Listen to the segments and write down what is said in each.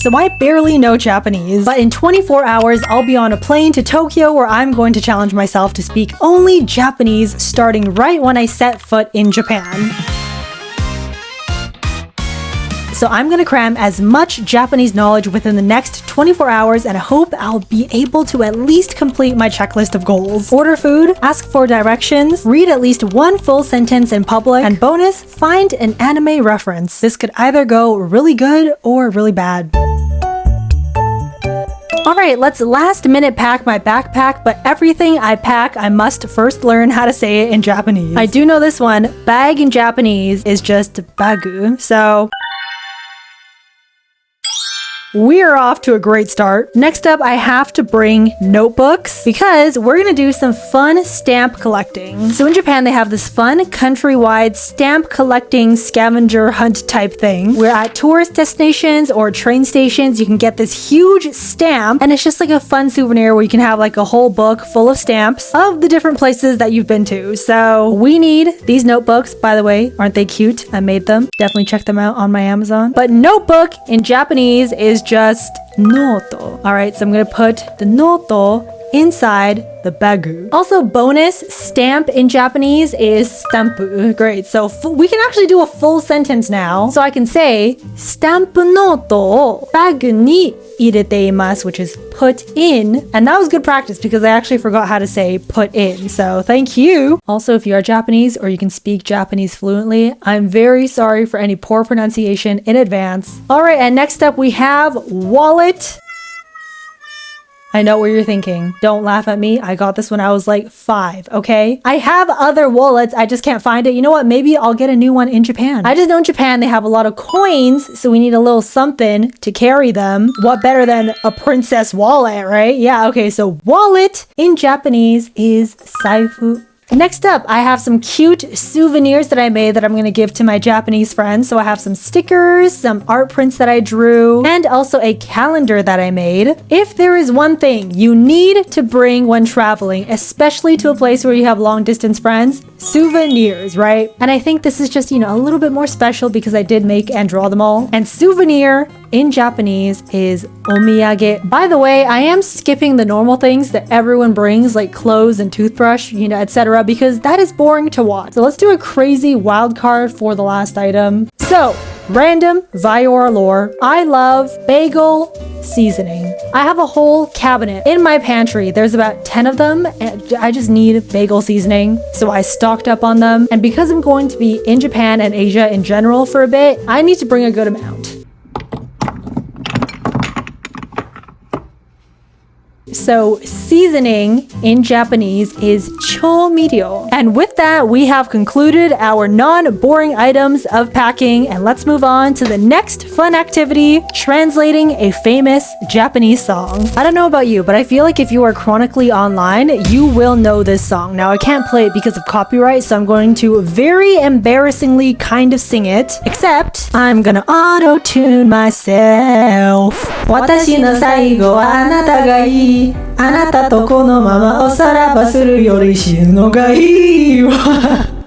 so I barely know Japanese. But in 24 hours, I'll be on a plane to Tokyo where I'm going to challenge myself to speak only Japanese starting right when I set foot in Japan. So I'm gonna cram as much Japanese knowledge within the next 24 hours and I hope I'll be able to at least complete my checklist of goals. Order food, ask for directions, read at least one full sentence in public, and bonus, find an anime reference. This could either go really good or really bad. Alright, let's last minute pack my backpack, but everything I pack, I must first learn how to say it in Japanese. I do know this one. Bag in Japanese is just bagu, so we're off to a great start. Next up, I have to bring notebooks because we're gonna do some fun stamp collecting. So in Japan, they have this fun countrywide stamp collecting scavenger hunt type thing. Where at tourist destinations or train stations, you can get this huge stamp and it's just like a fun souvenir where you can have like a whole book full of stamps of the different places that you've been to. So we need these notebooks. By the way, aren't they cute? I made them. Definitely check them out on my Amazon. But notebook in Japanese is just noto. Alright, so I'm gonna put the noto inside the bagu. Also, bonus, stamp in Japanese is stampu. Great, so we can actually do a full sentence now. So I can say, stampu noto o bagu ni ireteimasu, which is put in. And that was good practice because I actually forgot how to say put in. So thank you. Also, if you are Japanese or you can speak Japanese fluently, I'm very sorry for any poor pronunciation in advance. Alright, and next up we have wallet. I know what you're thinking. Don't laugh at me. I got this when I was like 5, okay? I have other wallets. I just can't find it. You know what? Maybe I'll get a new one in Japan. I just know in Japan they have a lot of coins, so we need a little something to carry them. What better than a princess wallet, right? Yeah, okay, so wallet in Japanese is saifu. Next up, I have some cute souvenirs that I made that I'm going to give to my Japanese friends. So I have some stickers, some art prints that I drew, and also a calendar that I made. If there is one thing you need to bring when traveling, especially to a place where you have long distance friends, souvenirs, right? And I think this is just, a little bit more special because I did make and draw them all. And souvenir in Japanese is omiyage. By the way, I am skipping the normal things that everyone brings, like clothes and toothbrush, etc., because that is boring to watch. So let's do a crazy wild card for the last item. So, random viyaura lore. I love bagel seasoning. I have a whole cabinet in my pantry. There's about 10 of them and I just need bagel seasoning. So I stocked up on them. And because I'm going to be in Japan and Asia in general for a bit, I need to bring a good amount. So seasoning in Japanese is chomiryo. And with that, we have concluded our non-boring items of packing. And let's move on to the next fun activity, translating a famous Japanese song. I don't know about you, but I feel like if you are chronically online, you will know this song. Now, I can't play it because of copyright, so I'm going to very embarrassingly kind of sing it, except I'm gonna auto-tune myself. 私の最後はあなたがいい あなたとこのままおさらばするより死ぬのがいいわ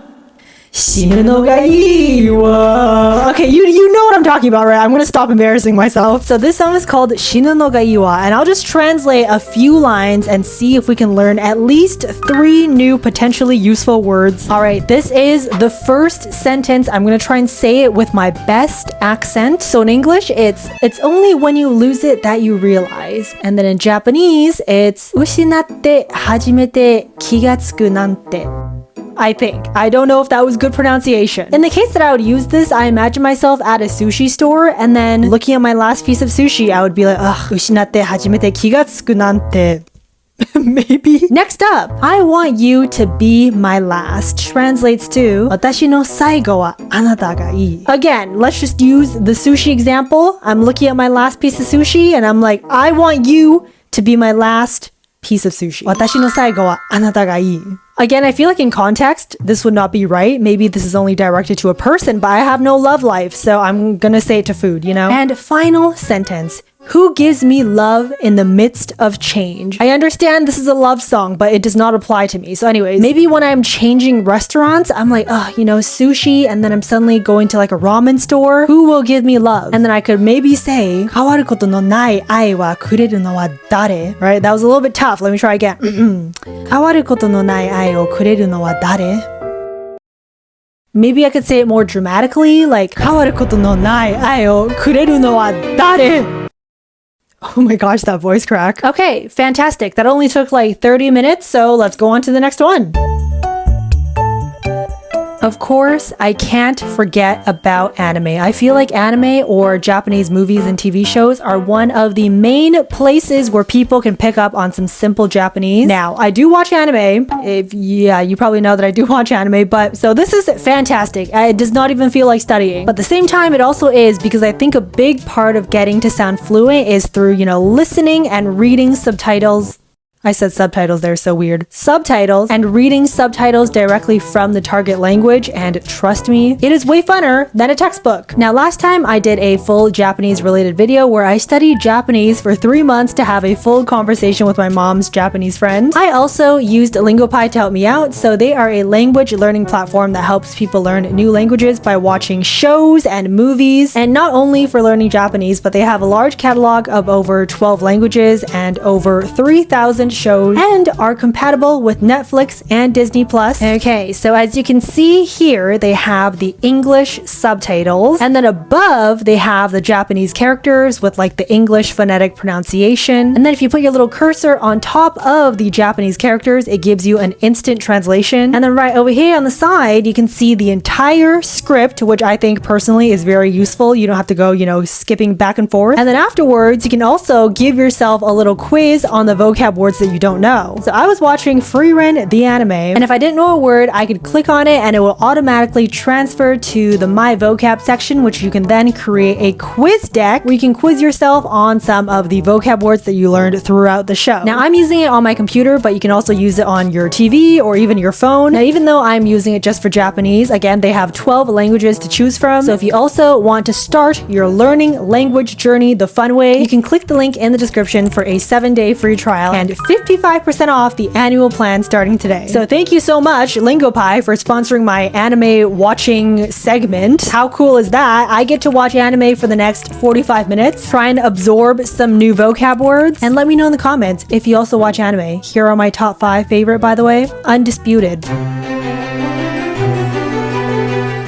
死ぬのがいいわ Okay, you know what I'm talking about, right? I'm gonna stop embarrassing myself. So this song is called 死ぬのがいいわ and I'll just translate a few lines and see if we can learn at least 3 new potentially useful words. Alright, this is the first sentence. I'm gonna try and say it with my best accent. So in English, it's only when you lose it that you realize. And then in Japanese, it's 失って初めて気がつくなんて I think. I don't know if that was good pronunciation. In the case that I would use this, I imagine myself at a sushi store and then looking at my last piece of sushi, I would be like, ugh, 失って初めて気がつくなんて Maybe. Next up, I want you to be my last translates to 私の最後はあなたがいい Again, let's just use the sushi example. I'm looking at my last piece of sushi and I'm like, I want you to be my last piece of sushi. 私の最後はあなたがいい Again, I feel like in context, this would not be right. Maybe this is only directed to a person, but I have no love life, so I'm gonna say it to food, And final sentence. Who gives me love in the midst of change? I understand this is a love song, but it does not apply to me. So anyways, maybe when I'm changing restaurants, I'm like, oh, you know, sushi, and then I'm suddenly going to like a ramen store. Who will give me love? And then I could maybe say, 変わることのない愛はくれるのは誰? Right? That was a little bit tough. Let me try again. 変わることのない愛をくれるのは誰? Maybe I could say it more dramatically, like 変わることのない愛をくれるのは誰? Oh my gosh, that voice crack. Okay, fantastic. That only took like 30 minutes, so let's go on to the next one. Of course, I can't forget about anime. I feel like anime or Japanese movies and TV shows are one of the main places where people can pick up on some simple Japanese. Now, I do watch anime. You probably know that I do watch anime, but so this is fantastic. It does not even feel like studying. But at the same time, it also is because I think a big part of getting to sound fluent is through, you know, listening and reading subtitles. I said subtitles there, so weird. Subtitles and reading subtitles directly from the target language, and trust me, it is way funner than a textbook. Now, last time I did a full Japanese related video where I studied Japanese for 3 months to have a full conversation with my mom's Japanese friend. I also used Lingopie to help me out, so they are a language learning platform that helps people learn new languages by watching shows and movies, and not only for learning Japanese, but they have a large catalog of over 12 languages and over 3,000 shows and are compatible with Netflix and Disney Plus. Okay, so as you can see here, they have the English subtitles, and then above they have the Japanese characters with like the English phonetic pronunciation. And then if you put your little cursor on top of the Japanese characters, it gives you an instant translation. And then right over here on the side, you can see the entire script, which I think personally is very useful. You don't have to go, you know, skipping back and forth. And then afterwards, you can also give yourself a little quiz on the vocab words that you don't know. So I was watching Frieren the anime, and if I didn't know a word, I could click on it and it will automatically transfer to the My Vocab section, which you can then create a quiz deck where you can quiz yourself on some of the vocab words that you learned throughout the show. Now, I'm using it on my computer, but you can also use it on your TV or even your phone. Now, even though I'm using it just for Japanese, again, they have 12 languages to choose from. So if you also want to start your learning language journey the fun way, you can click the link in the description for a 7-day free trial and 55% off the annual plan starting today. So thank you so much, Lingopie, for sponsoring my anime watching segment. How cool is that? I get to watch anime for the next 45 minutes, try and absorb some new vocab words, and let me know in the comments if you also watch anime. Here are my top 5 favorite, by the way. Undisputed.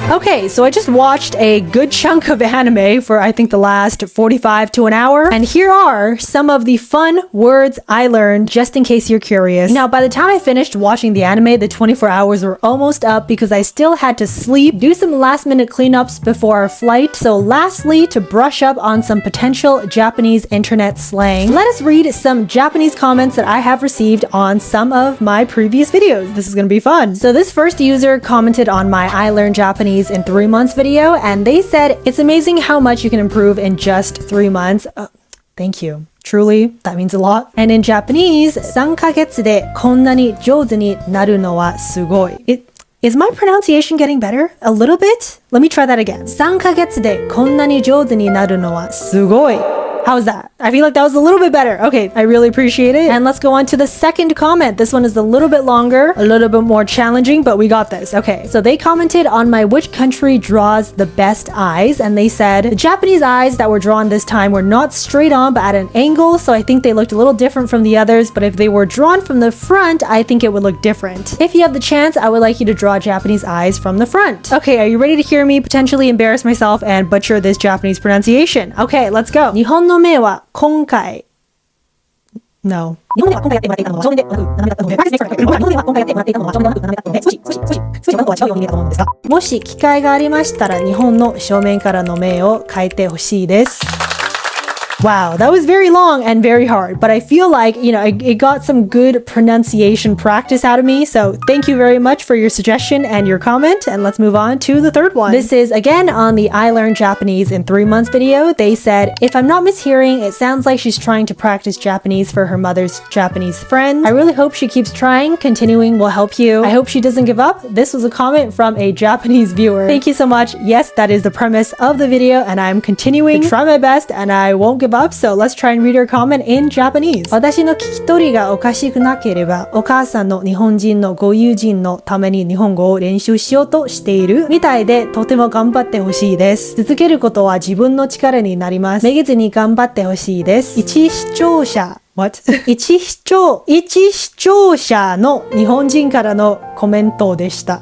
Okay, so I just watched a good chunk of anime for I think the last 45 to an hour, and here are some of the fun words I learned just in case you're curious. Now, by the time I finished watching the anime, the 24 hours were almost up because I still had to sleep, do some last minute cleanups before our flight. So lastly, to brush up on some potential Japanese internet slang, let us read some Japanese comments that I have received on some of my previous videos. This is gonna be fun. So this first user commented on my I Learned Japanese in 3 months video, and they said, it's amazing how much you can improve in just 3 months. Thank you. Truly, that means a lot. And in Japanese, 3ヶ月でこんなに上手になるのはすごい. Is my pronunciation getting better? A little bit? Let me try that again. 3ヶ月でこんなに上手になるのはすごい. How's that? I feel like that was a little bit better. Okay, I really appreciate it. And let's go on to the second comment. This one is a little bit longer, a little bit more challenging, but we got this. Okay, so they commented on my which country draws the best eyes, and they said the Japanese eyes that were drawn this time were not straight on but at an angle, so I think they looked a little different from the others, but if they were drawn from the front, I think it would look different. If you have the chance, I would like you to draw Japanese eyes from the front. Okay, are you ready to hear me potentially embarrass myself and butcher this Japanese pronunciation? Okay, let's go. 日本の目は今回 No. 日本では今回やってもらっていたのは正面ではなく斜めだったので、日本では今回やってもらっていたのは正面ではなく斜めだったので、少し角度は違うように見えたと思うんですが、もし機会がありましたら日本の正面からの目を変えてほしいです。Wow, that was very long and very hard, but I feel like, you know, it got some good pronunciation practice out of me, so thank you very much for your suggestion and your comment, and let's move on to the third one. This is, again, on the I Learned Japanese in 3 months video. They said, if I'm not mishearing, it sounds like she's trying to practice Japanese for her mother's Japanese friend. I really hope she keeps trying. Continuing will help you. I hope she doesn't give up. This was a comment from a Japanese viewer. Thank you so much. Yes, that is the premise of the video, and I'm continuing to try my best, and I won't give give up, so let's try and read her comment in Japanese. 私の聞き取りがおかしくなければ、お母さんの日本人のご友人のために日本語を練習しようとしているみたいで、とても頑張ってほしいです。続けることは自分の力になります。めげずに頑張ってほしいです。一視聴者What? 一視聴者の日本人からのコメントでした。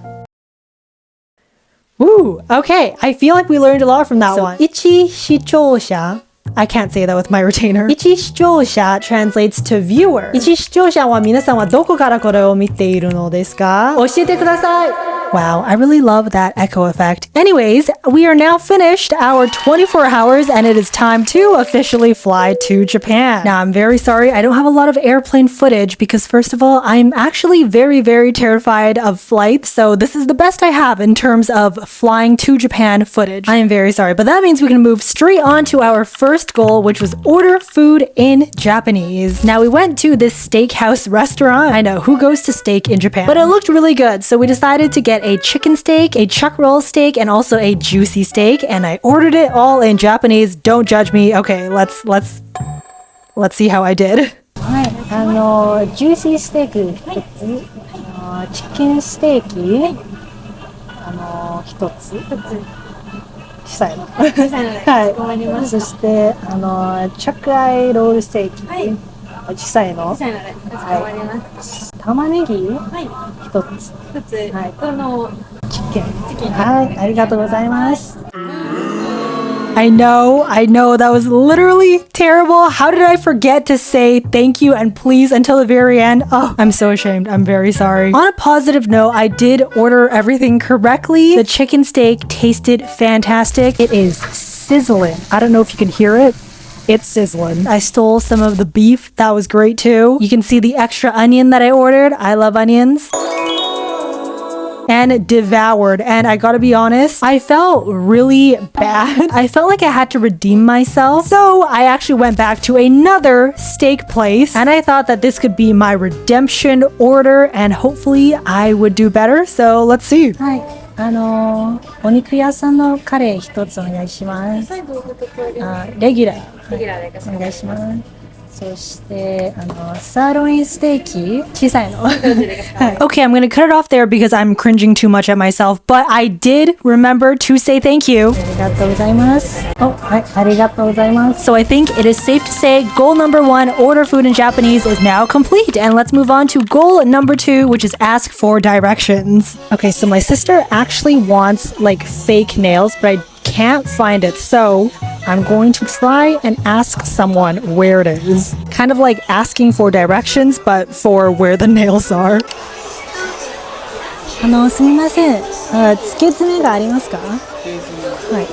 Ooh, okay. I feel like we learned a lot from that one. 一視聴者 I can't say that with my retainer. 一視聴者 translates to viewer. 一視聴者は皆さんはどこからこれを見ているのですか？教えてください。Wow, I really love that echo effect. Anyways, we are now finished our 24 hours and it is time to officially fly to Japan. Now, I'm very sorry, I don't have a lot of airplane footage because first of all, I'm actually very, very terrified of flights. So this is the best I have in terms of flying to Japan footage. I am very sorry, but that means we can move straight on to our first goal, which was order food in Japanese. Now, we went to this steakhouse restaurant. I know, who goes to steak in Japan? But it looked really good, so we decided to get a chicken steak, a chuck roll steak, and also a juicy steak, and I ordered it all in Japanese. Don't judge me. Okay, let's see how I did. はい、ジューシーステーキ1つ、チキンステーキ、1つ、小さいの。はい。そして、チャックアイロールステーキ、小さいの。玉ねぎ、1つ。はい。チキン。はい。ありがとうございます。I know, that was literally terrible. How did I forget to say thank you and please until the very end? Oh, I'm so ashamed. I'm very sorry. On a positive note, I did order everything correctly. The chicken steak tasted fantastic. It is sizzling. I don't know if you can hear it. It's sizzling. I stole some of the beef. That was great too. You can see the extra onion that I ordered. I love onions. And devoured. And I gotta be honest, I felt really bad. I felt like I had to redeem myself. So I actually went back to another steak place and I thought that this could be my redemption order and hopefully I would do better. So let's see. はい。お肉屋さんのカレー1つお願いします。レギュラー。お願いします。そして、サーロインステーキ小さいの。Okay, I'm gonna cut it off there because I'm cringing too much at myself, but I did remember to say thank you. ありがとうございます。はい、ありがとうございます。 So I think it is safe to say goal number 1, order food in Japanese, is now complete. And let's move on to goal number 2, which is ask for directions. Okay, so my sister actually wants like fake nails, but I can't find it. So I'm going to try and ask someone where it is. Kind of like asking for directions, but for where the nails are. すみません。つけ爪がありますか？はい。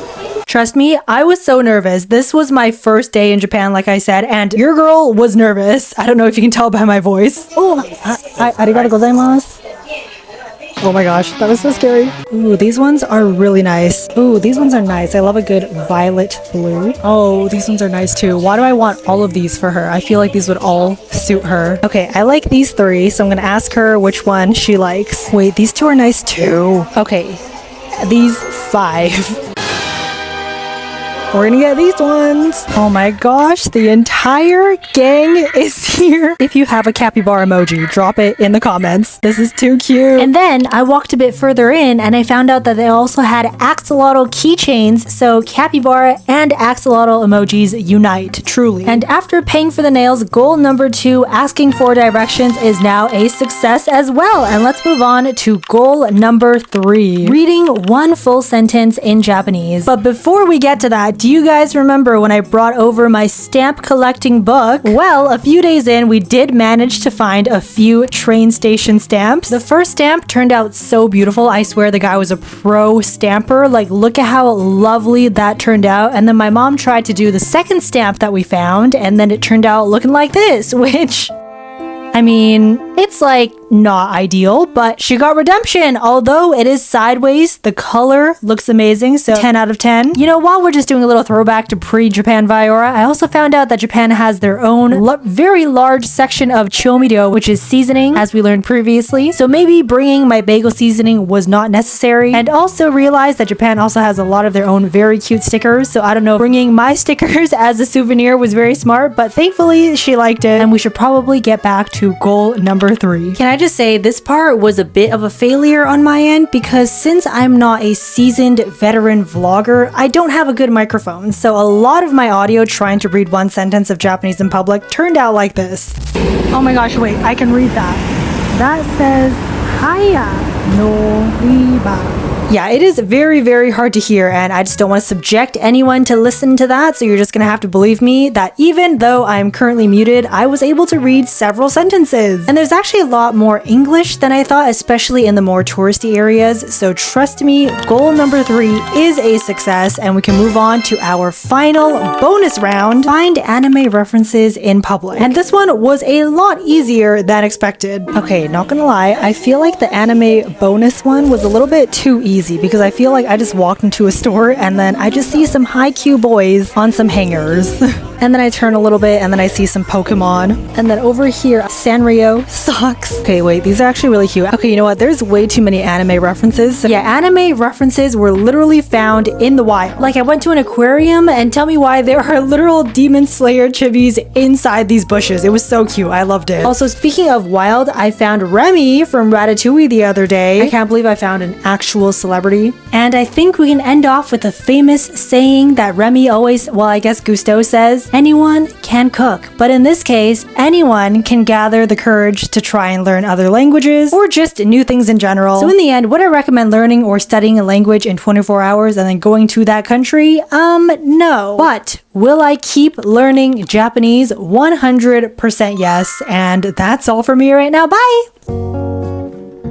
Trust me, I was so nervous. This was my first day in Japan, like I said, and your girl was nervous. I don't know if you can tell by my voice. ありがとうございます。 Oh my gosh, that was so scary. Ooh, these ones are really nice. Ooh, these ones are nice. I love a good violet blue. Oh, these ones are nice too. Why do I want all of these for her? I feel like these would all suit her. Okay, I like these 3, so I'm gonna ask her which one she likes. Wait, these 2 are nice too. Okay, these 5. We're gonna get these ones. Oh my gosh, the entire gang is here. If you have a capybara emoji, drop it in the comments. This is too cute. And then I walked a bit further in and I found out that they also had axolotl keychains. So capybara and axolotl emojis unite, truly. And after paying for the nails, goal number 2, asking for directions, is now a success as well. And let's move on to goal number 3, reading 1 full sentence in Japanese. But before we get to that, do you guys remember when I brought over my stamp collecting book? Well, a few days in, we did manage to find a few train station stamps. The first stamp turned out so beautiful. I swear the guy was a pro stamper. Like, look at how lovely that turned out. And then my mom tried to do the second stamp that we found, and then it turned out looking like this, which, I mean, It's like not ideal, but she got redemption. Although it is sideways, the color looks amazing, so 10 out of 10. You know, while we're just doing a little throwback to pre-Japan viyaura, I also found out that Japan has their own very large section of chomido, which is seasoning, as we learned previously. So maybe bringing my bagel seasoning was not necessary. And also realized that Japan also has a lot of their own very cute stickers. So I don't know, bringing my stickers as a souvenir was very smart, but thankfully she liked it, and we should probably get back to goal number 3. Can I just say this part was a bit of a failure on my end, because since I'm not a seasoned veteran vlogger, I don't have a good microphone. So a lot of my audio trying to read one sentence of Japanese in public turned out like this. Oh my gosh, wait, I can read that. That says Haya no riba. Yeah, it is very, very hard to hear, and I just don't want to subject anyone to listen to that, so you're just gonna have to believe me that even though I'm currently muted, I was able to read several sentences. And there's actually a lot more English than I thought, especially in the more touristy areas, so trust me, goal number 3 is a success, and we can move on to our final bonus round, find anime references in public. And this one was a lot easier than expected. Okay, not gonna lie, I feel like the anime bonus one was a little bit too easy, because I feel like I just walked into a store and then I just see some high Q boys on some hangers. And then I turn a little bit and then I see some Pokemon. And then over here, Sanrio socks. Okay, wait, these are actually really cute. Okay, you know what? There's way too many anime references. So yeah, anime references were literally found in the wild. Like, I went to an aquarium, and tell me why there are literal Demon Slayer chibis inside these bushes. It was so cute. I loved it. Also, speaking of wild, I found Remy from Ratatouille the other day. I can't believe I found an actual celebrity. And I think we can end off with a famous saying that Remy always, well, I guess Gusteau says, anyone can cook. But in this case, anyone can gather the courage to try and learn other languages or just new things in general. So in the end, would I recommend learning or studying a language in 24 hours and then going to that country? No. But will I keep learning Japanese? 100% yes. And that's all for me right now. Bye!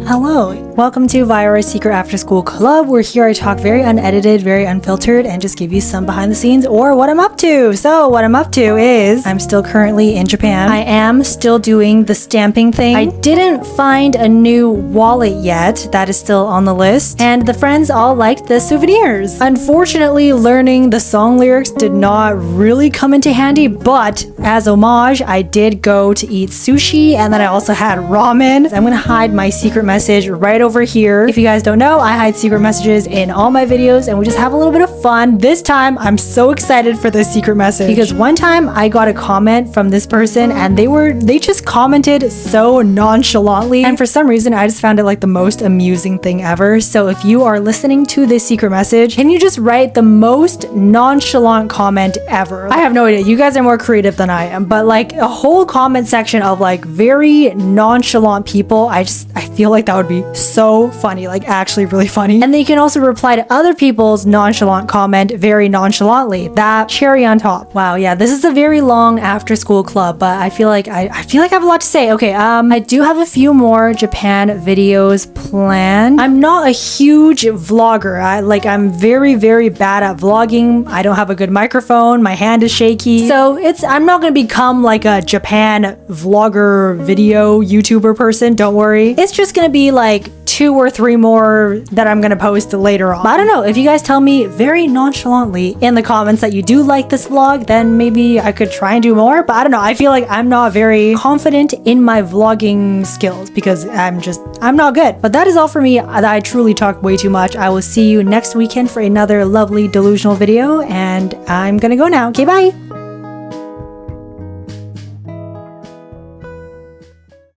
Hello, welcome to viyaura's Secret After School Club. We're here to talk very unedited, very unfiltered, and just give you some behind the scenes or what I'm up to. So what I'm up to is I'm still currently in Japan. I am still doing the stamping thing. I didn't find a new wallet yet. That is still on the list. And the friends all liked the souvenirs. Unfortunately, learning the song lyrics did not really come into handy, but as homage, I did go to eat sushi, and then I also had ramen. I'm gonna hide my secret message right over here. If you guys don't know, I hide secret messages in all my videos, and we just have a little bit of fun. This time, I'm so excited for this secret message, because one time I got a comment from this person, and they just commented so nonchalantly, and for some reason, I just found it like the most amusing thing ever. So if you are listening to this secret message, can you just write the most nonchalant comment ever? I have no idea. You guys are more creative than I am, but like a whole comment section of like very nonchalant people, I feel like that would be so funny, like actually really funny. And then you can also reply to other people's nonchalant comment very nonchalantly. That cherry on top. Wow, yeah, this is a very long after school club, but I feel like I have a lot to say. Okay, I do have a few more Japan videos planned. I'm not a huge vlogger. I'm very, very bad at vlogging. I don't have a good microphone. My hand is shaky. So I'm not gonna become like a Japan vlogger video YouTuber person. Don't worry. It's just gonna be like 2 or 3 more that I'm gonna post later on. But I don't know, if you guys tell me very nonchalantly in the comments that you do like this vlog, then maybe I could try and do more. But I don't know, I feel like I'm not very confident in my vlogging skills because I'm not good. But that is all for me. I truly talk way too much. I will see you next weekend for another lovely delusional video, and I'm gonna go now. Okay, bye!